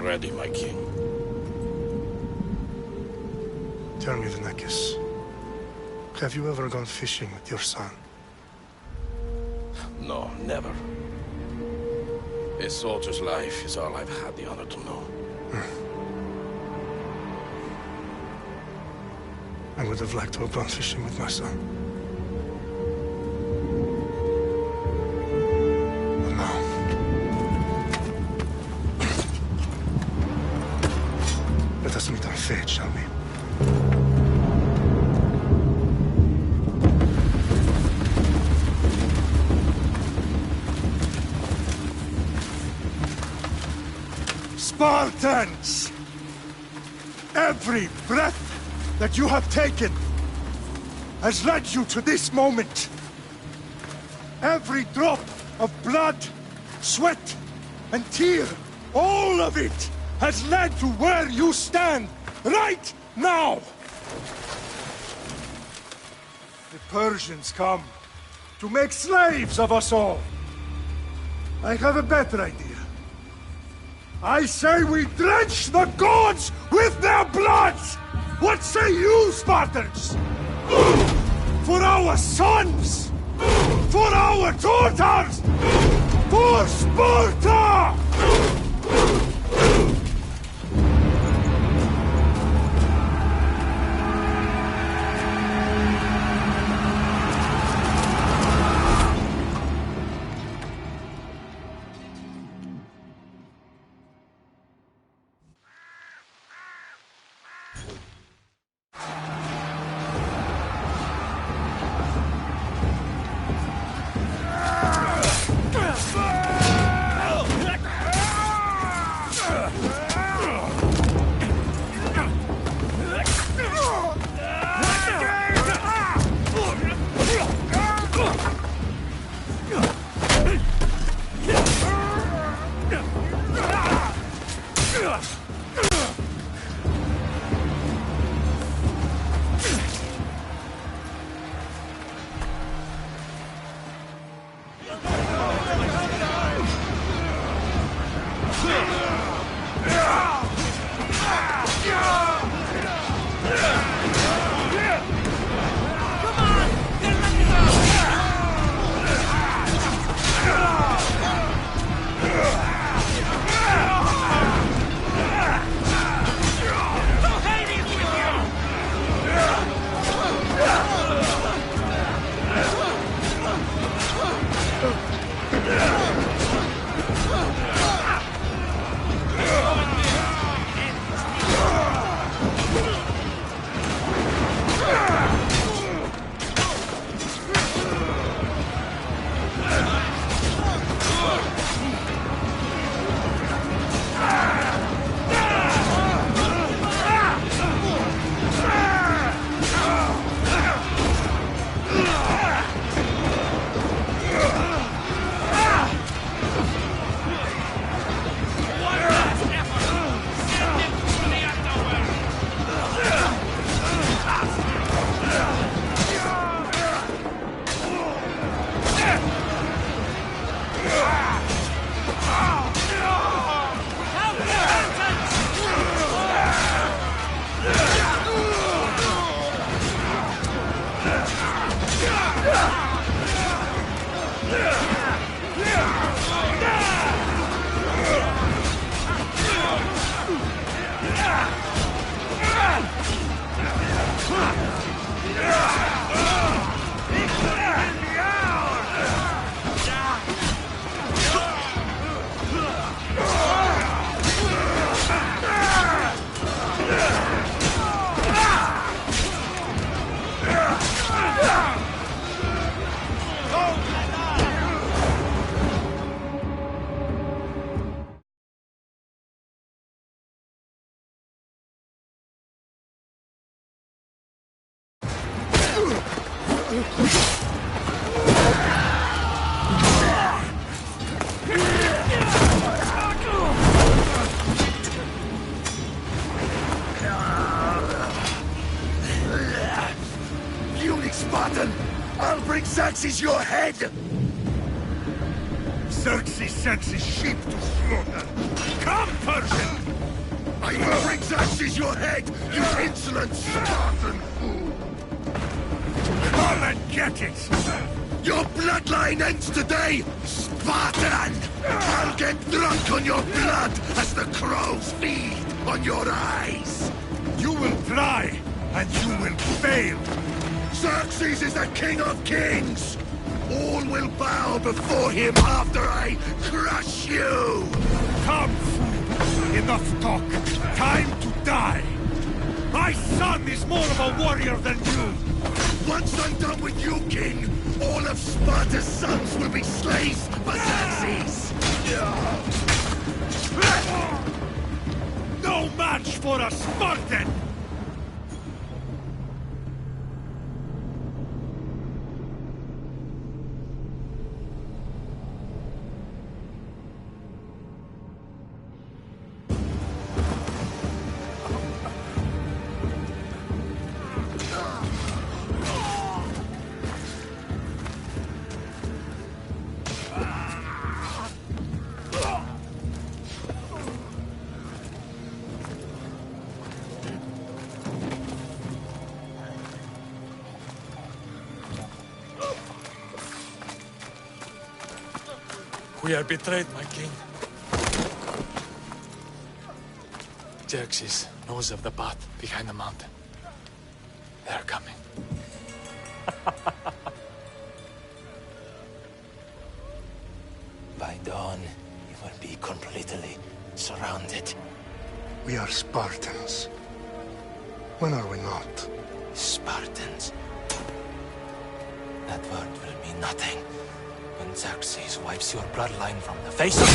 ready, my king. Tell me, Vinakis, have you ever gone fishing with your son? No, never. A soldier's life is all I've had the honor to know. I would have liked to have gone fishing with my son. But no. Let us meet on fate, shall we? Spartans! Every breath that you have taken has led you to this moment. Every drop of blood, sweat, and tear, all of it has led to where you stand right now. The Persians come to make slaves of us all. I have a better idea. I say we drench the gods with their bloods! What say you, Spartans? For our sons! For our daughters! For Sparta! Spartan! I'll bring Xerxes your head! Xerxes sends his sheep to slaughter. Come, Persian! I will bring Xerxes your head, you insolent Spartan fool! Come and get it! Your bloodline ends today, Spartan! I'll get drunk on your blood as the crows feed on your eyes! You will try, and you will fail! Xerxes is the king of kings! All will bow before him after I crush you! Come, fool! Enough talk! Time to die! My son is more of a warrior than you! Once I'm done with you, king, all of Sparta's sons will be slaves for Xerxes! No match for a Spartan! We are betrayed, my king. Xerxes knows of the path behind the mountain. They are coming. By dawn, you will be completely surrounded. We are Spartans. When are we not? Spartans. That word will mean nothing when Xerxes wipes your bloodline from the face of...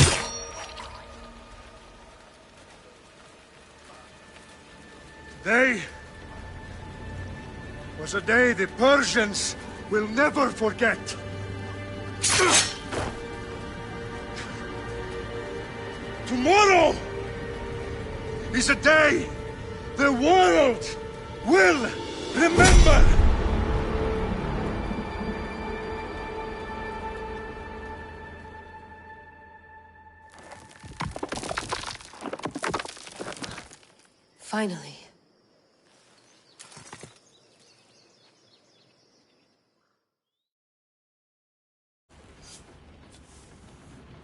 Today was a day the Persians will never forget. Tomorrow is a day the world will remember. Finally.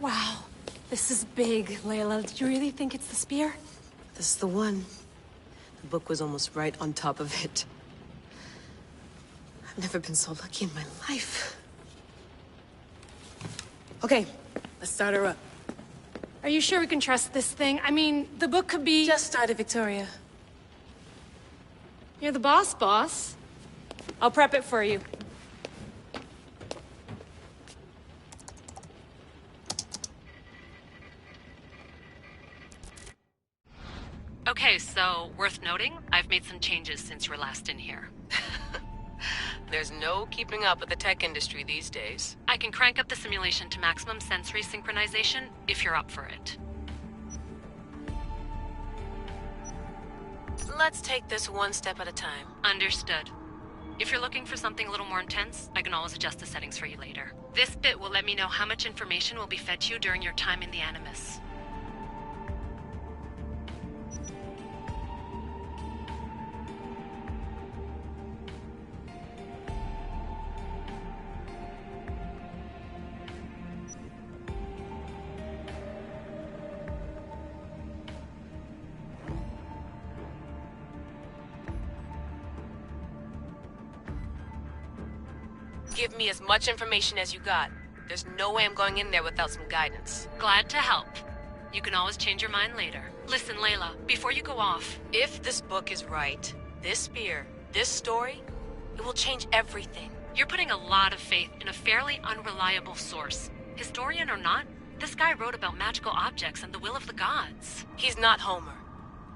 Wow, this is big, Layla. Did you really think it's the spear? This is the one. The book was almost right on top of it. I've never been so lucky in my life. Okay, let's start her up. Are you sure we can trust this thing? I mean, the book could be... Just started, Victoria. You're the boss. I'll prep it for you. Okay, so, worth noting, I've made some changes since you were last in here. There's no keeping up with the tech industry these days. I can crank up the simulation to maximum sensory synchronization, if you're up for it. Let's take this one step at a time. Understood. If you're looking for something a little more intense, I can always adjust the settings for you later. This bit will let me know how much information will be fed to you during your time in the Animus. Give me as much information as you got. There's no way I'm going in there without some guidance. Glad to help. You can always change your mind later. Listen, Layla, before you go off... If this book is right, this spear, this story, it will change everything. You're putting a lot of faith in a fairly unreliable source. Historian or not, this guy wrote about magical objects and the will of the gods. He's not Homer.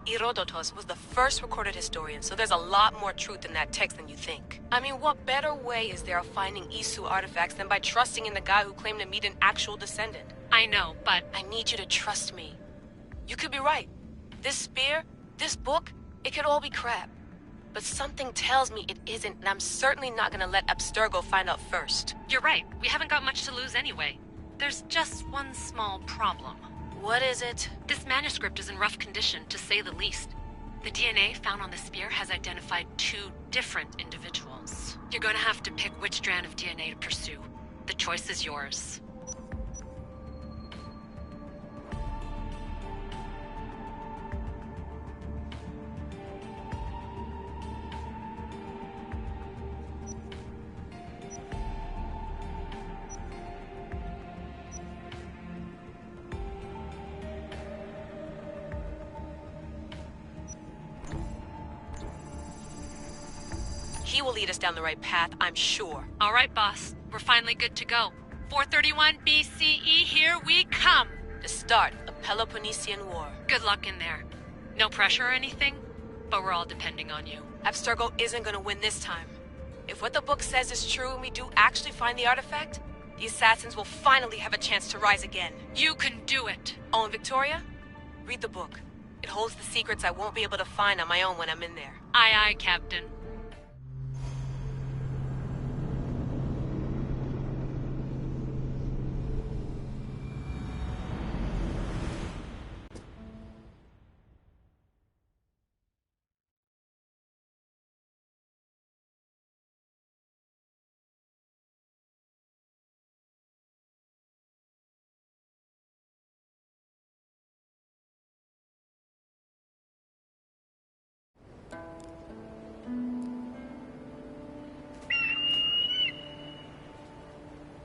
Herodotus was the first recorded historian, so there's a lot more truth in that text than you think. I mean, what better way is there of finding Isu artifacts than by trusting in the guy who claimed to meet an actual descendant? I know, but... I need you to trust me. You could be right. This spear, this book, it could all be crap. But something tells me it isn't, and I'm certainly not gonna let Abstergo find out first. You're right. We haven't got much to lose anyway. There's just one small problem. What is it? This manuscript is in rough condition, to say the least. The DNA found on the spear has identified 2 different individuals. You're going to have to pick which strand of DNA to pursue. The choice is yours. He will lead us down the right path, I'm sure. All right, boss. We're finally good to go. 431 BCE, here we come! The start of Peloponnesian War. Good luck in there. No pressure or anything, but we're all depending on you. Abstergo isn't gonna win this time. If what the book says is true and we do actually find the artifact, the assassins will finally have a chance to rise again. You can do it! Oh, and Victoria? Read the book. It holds the secrets I won't be able to find on my own when I'm in there. Aye, aye, Captain.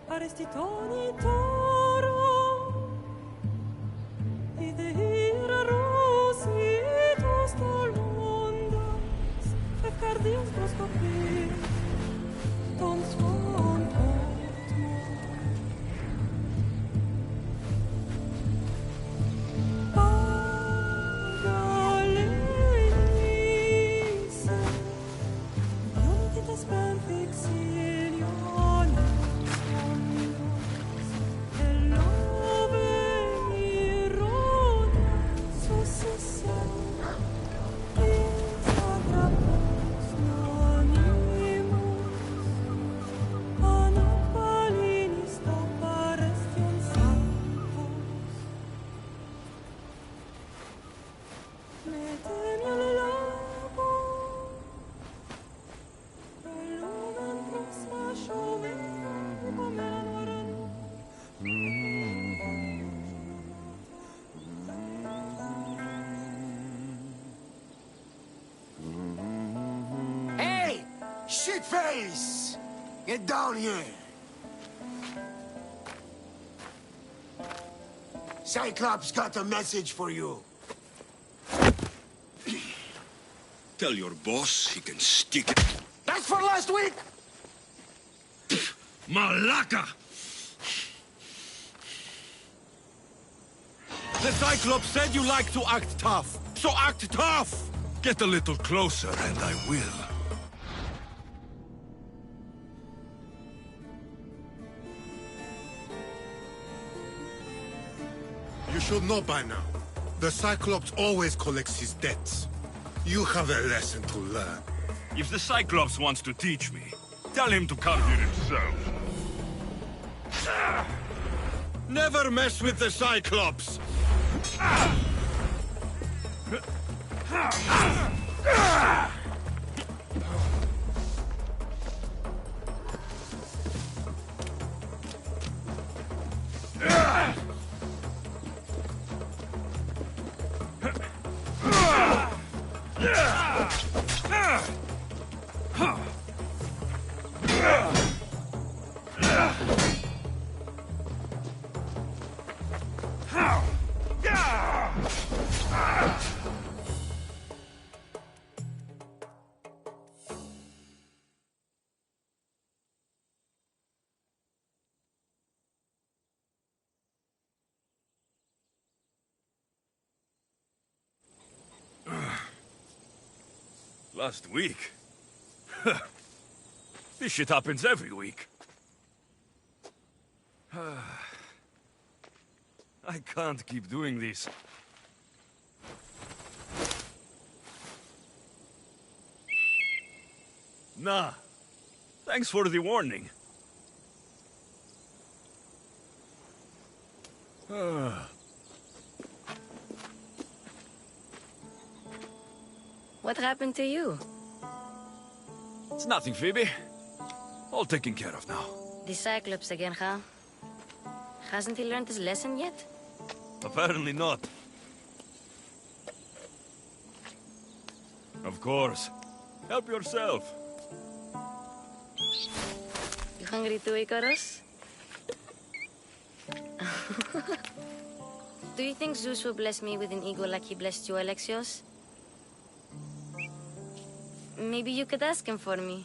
Arrestitoni toro, idehira rositos tolmondas, fefcardios proscopir, ton svon otmo. Pagalese, unititas ben fixilion. Hey! Shitface! Get down here! Cyclops got a message for you. Tell your boss he can stick it. That's for last week! Malaka! The Cyclops said you like to act tough, so act tough! Get a little closer and I will. You should know by now. The Cyclops always collects his debts. You have a lesson to learn. If the Cyclops wants to teach me, tell him to come here himself. Never mess with the Cyclops! Last week? This shit happens every week. I can't keep doing this. Nah. Thanks for the warning. What happened to you? It's nothing, Phoebe. All taken care of now. The Cyclops again, huh? Hasn't he learned his lesson yet? Apparently not. Of course. Help yourself. You hungry too, Icarus? Do you think Zeus will bless me with an ego like he blessed you, Alexios? Maybe you could ask him for me.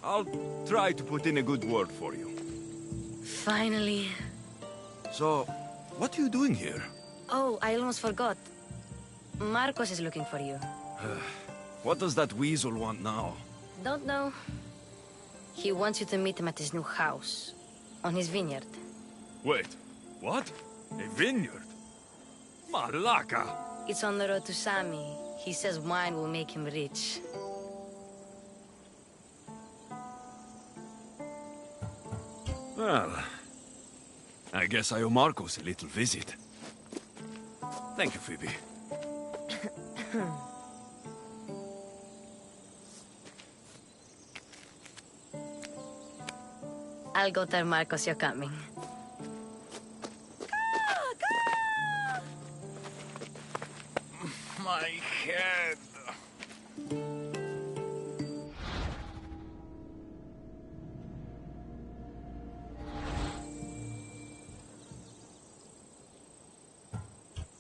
I'll try to put in a good word for you. Finally. So, what are you doing here? Oh, I almost forgot. Marcos is looking for you. What does that weasel want now? Don't know. He wants you to meet him at his new house. On his vineyard. Wait, what? A vineyard? Malaka! It's on the road to Sami. He says wine will make him rich. Well, I guess I owe Marcos a little visit. Thank you, Phoebe. I'll go tell Marcos you're coming. My head.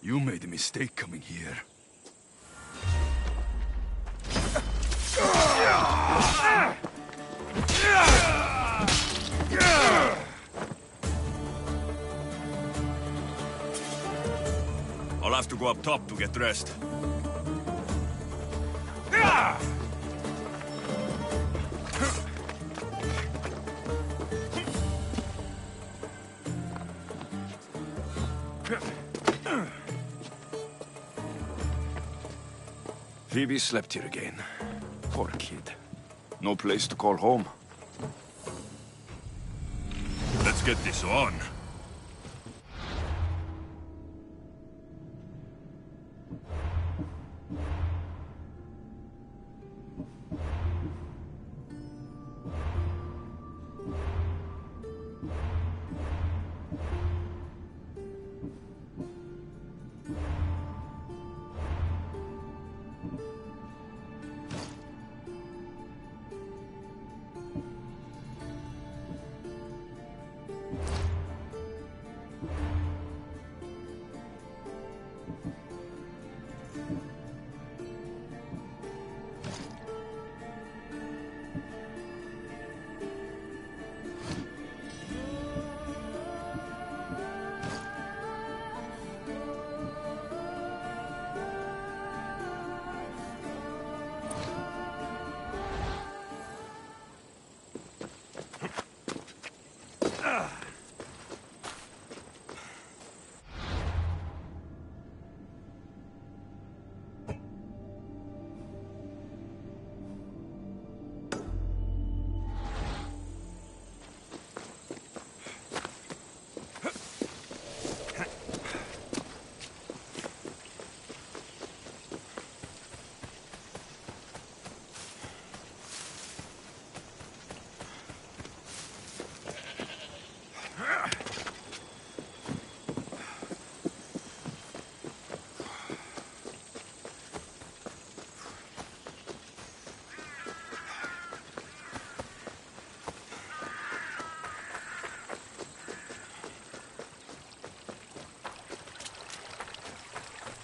You made a mistake coming here. I'll have to go up top to get dressed. Phoebe slept here again. Poor kid. No place to call home. Let's get this on.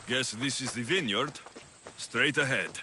Guess this is the vineyard. Straight ahead.